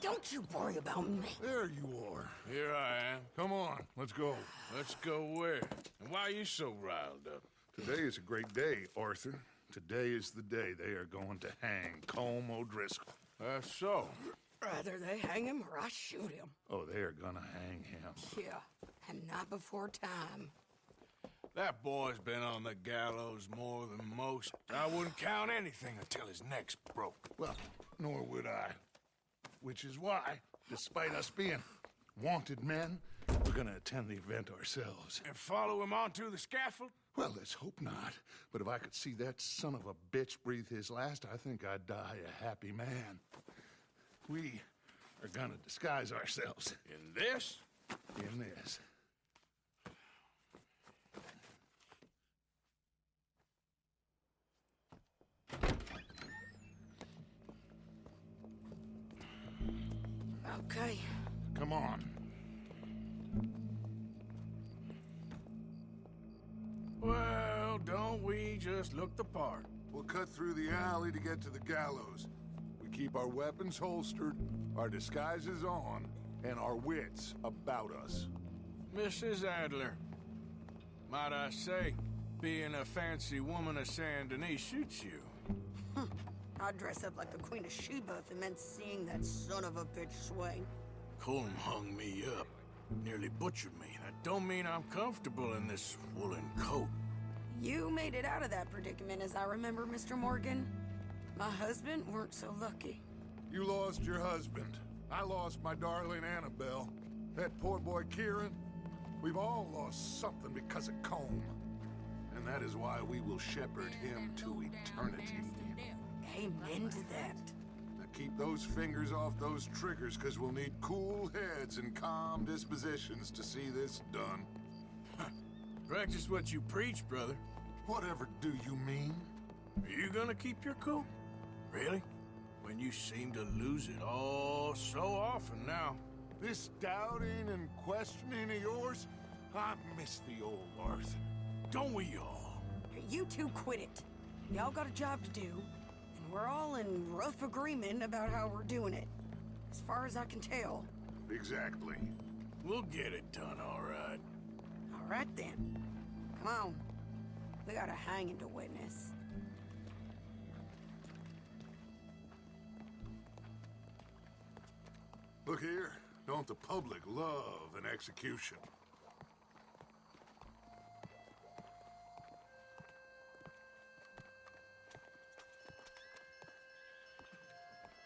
Don't you worry about me. There you are. Here I am. Come on, let's go. Let's go where? And why are you so riled up? Today is a great day, Arthur. Today is the day they are going to hang Colm O'Driscoll. That's so. Rather they hang him or I shoot him. Oh, they are gonna hang him. Yeah, and not before time. That boy's been on the gallows more than most. I wouldn't count anything until his neck's broke. Well, nor would I. Which is why, despite us being wanted men, we're gonna attend the event ourselves. And follow him onto the scaffold? Well, let's hope not. But if I could see that son of a bitch breathe his last, I think I'd die a happy man. We are gonna disguise ourselves. In this? In this. Okay. Come on. Well, don't we just look the part? We'll cut through the alley to get to the gallows. We keep our weapons holstered, our disguises on, and our wits about us. Mrs. Adler, might I say, being a fancy woman of Saint Denis shoots you. I'd dress up like the Queen of Sheba if it meant seeing that son of a bitch swing. Colm hung me up, nearly butchered me. That don't mean I'm comfortable in this woolen coat. You made it out of that predicament, as I remember, Mr. Morgan. My husband weren't so lucky. You lost your husband. I lost my darling Annabelle. That poor boy Kieran. We've all lost something because of Colm. And that is why we will shepherd him to eternity. Amen to that. Now keep those fingers off those triggers, because we'll need cool heads and calm dispositions to see this done. Practice what you preach, brother. Whatever do you mean? Are you gonna keep your cool? Really? When you seem to lose it all so often now. This doubting and questioning of yours, I miss the old Arthur. Don't we all? You two quit it. Y'all got a job to do, and we're all in rough agreement about how we're doing it. As far as I can tell. Exactly. We'll get it done, all right. All right then. Come on. We got a hanging to witness. Look here, don't the public love an execution?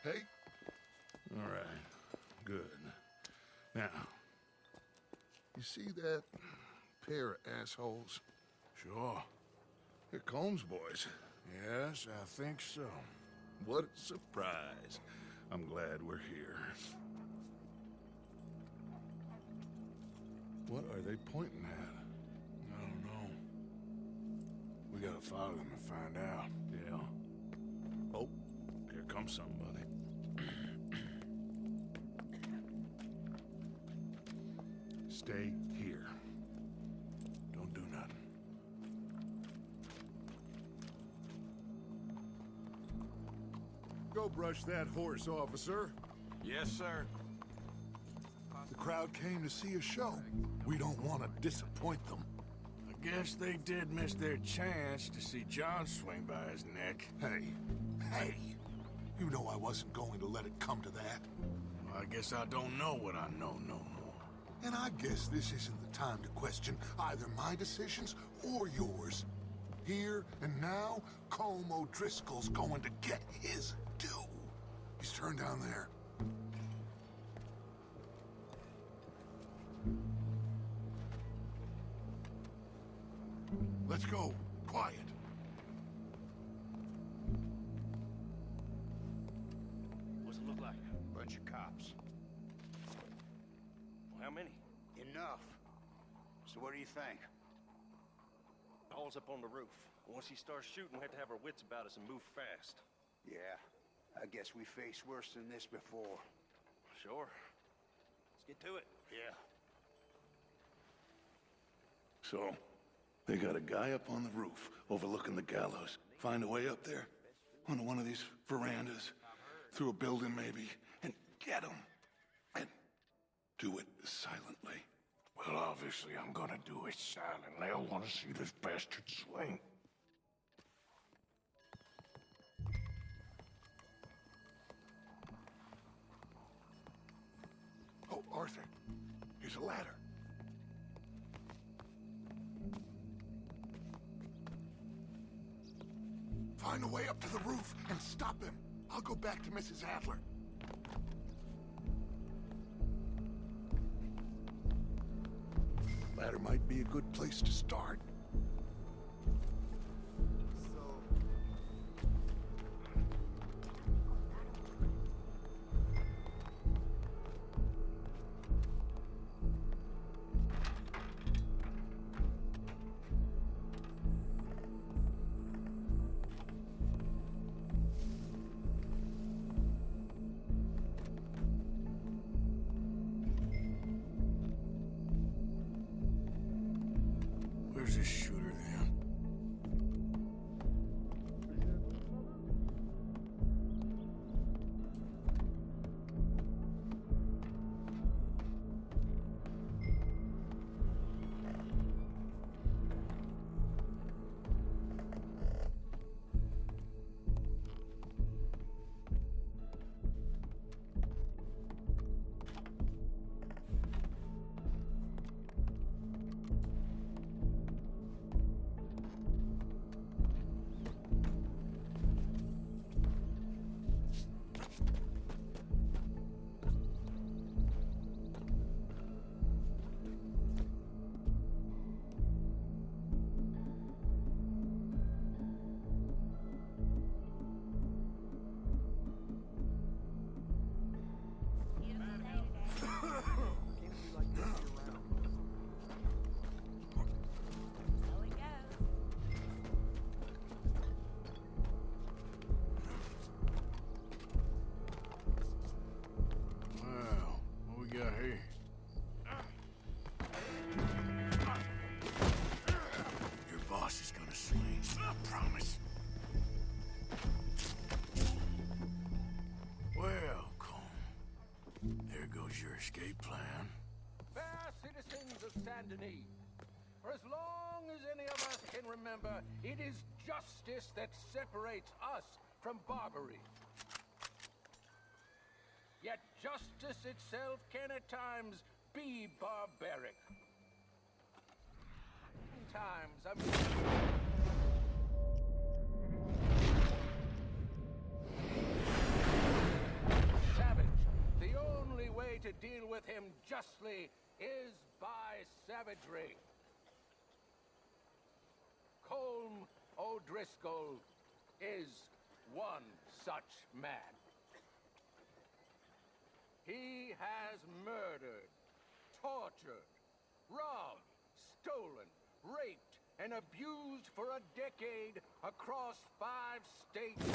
Hey? All right. Good. Now, you see that pair of assholes? Sure. They're Colm's boys. Yes, I think so. What a surprise. I'm glad we're here. What are they pointing at? I don't know. We gotta follow them and find out. Yeah. Oh, here comes somebody. Stay here. Don't do nothing. Go brush that horse, officer. Yes, sir. The crowd came to see a show. We don't want to disappoint them. I guess they did miss their chance to see John swing by his neck. Hey, you know I wasn't going to let it come to that. Well, I guess I don't know what I know no more. And I guess this isn't the time to question either my decisions or yours. Here and now, Colm O'Driscoll's going to get his due. He's turned down there. Let's go. Quiet. What's it look like? Bunch of cops. Well, how many? Enough. So what do you think? All's up on the roof. Once he starts shooting, we have to have our wits about us and move fast. Yeah, I guess we faced worse than this before. Sure. Let's get to it. Yeah. So, they got a guy up on the roof overlooking the gallows. Find a way up there, onto one of these verandas, through a building maybe, and get him. Do it silently. Well, obviously I'm gonna do it silently. I want to see this bastard swing. Oh, Arthur, here's a ladder. Find a way up to the roof and stop him. I'll go back to Mrs. Adler. Ladder might be a good place to start. Where's this shooter then? Well, what we got here? Your boss is gonna swing, I promise. Well, Colm, there goes your escape plan. Fair citizens of Saint Denis, for as long as any of us can remember, it is justice that separates us from barbary. Yet justice itself can at times be barbaric. Savage. The only way to deal with him justly is by savagery. Colm O'Driscoll is one such man. He has murdered, tortured, robbed, stolen, raped, and abused for a decade across 5 states,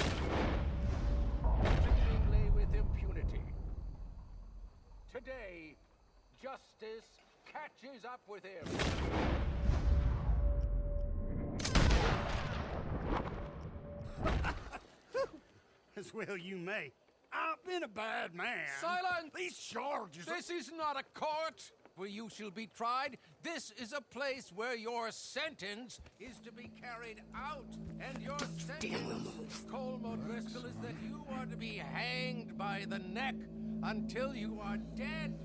seemingly with impunity. Today, justice catches up with him. As well you may. I've been a bad man. Silence! These charges are... This is not a court where you shall be tried. This is a place where your sentence is to be carried out. And your sentence, Colm O'Driscoll, is that you are to be hanged by the neck until you are dead.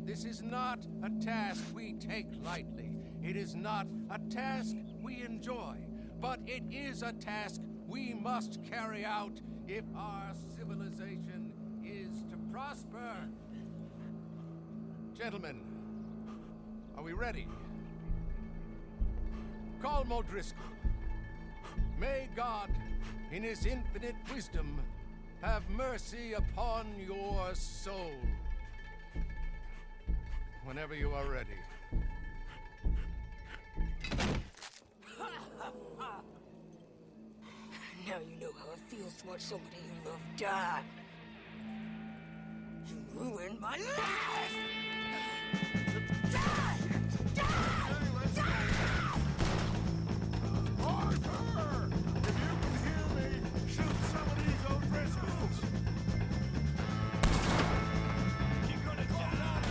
This is not a task we take lightly. It is not a task we enjoy. But it is a task we must carry out if our civilization is to prosper. Gentlemen, are we ready? Colm O'Driscoll, may God, in his infinite wisdom, have mercy upon your soul. Whenever you are ready. Now you know how it feels to watch somebody you love die. You ruined my life! Die! Die! Die! Arthur! If you can hear me, shoot some of these O'Driscolls! You're gonna die!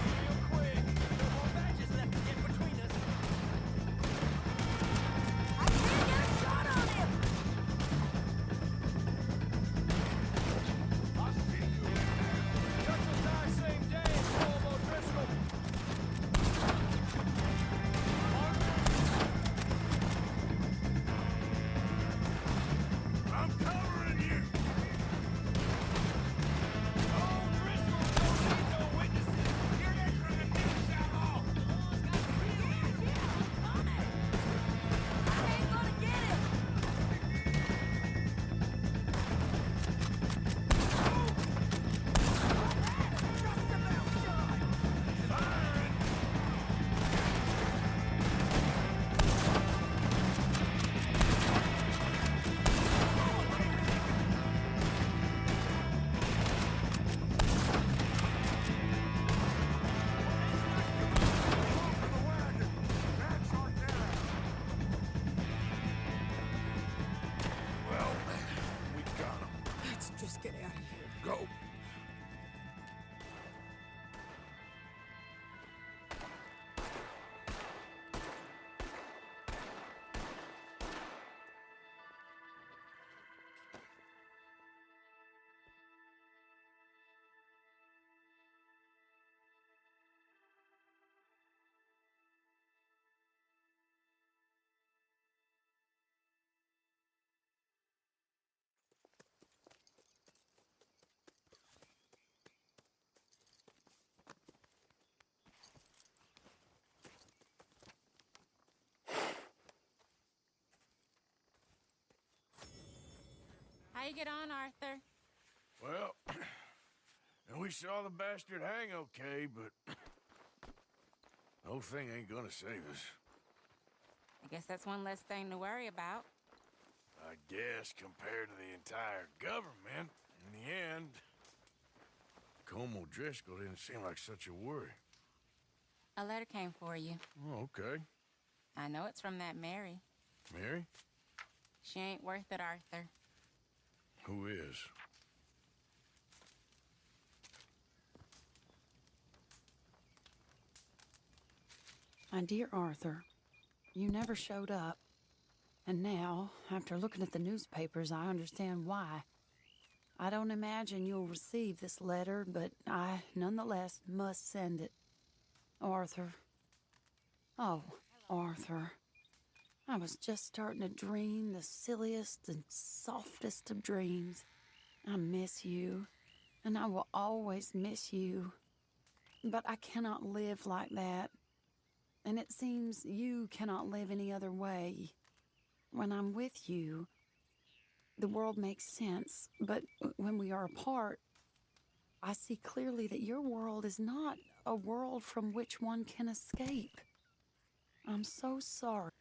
How you get on, Arthur? Well, and we saw the bastard hang okay, but the whole thing ain't gonna save us. I guess that's one less thing to worry about. I guess compared to the entire government, in the end, Colm O'Driscoll didn't seem like such a worry. A letter came for you. Oh, okay. I know it's from that Mary. Mary? She ain't worth it, Arthur. Who is? My dear Arthur, you never showed up. And now, after looking at the newspapers, I understand why. I don't imagine you'll receive this letter, but I, nonetheless, must send it. Arthur. Oh, Arthur. I was just starting to dream the silliest and softest of dreams. I miss you, and I will always miss you. But I cannot live like that. And it seems you cannot live any other way. When I'm with you, the world makes sense. But when we are apart, I see clearly that your world is not a world from which one can escape. I'm so sorry.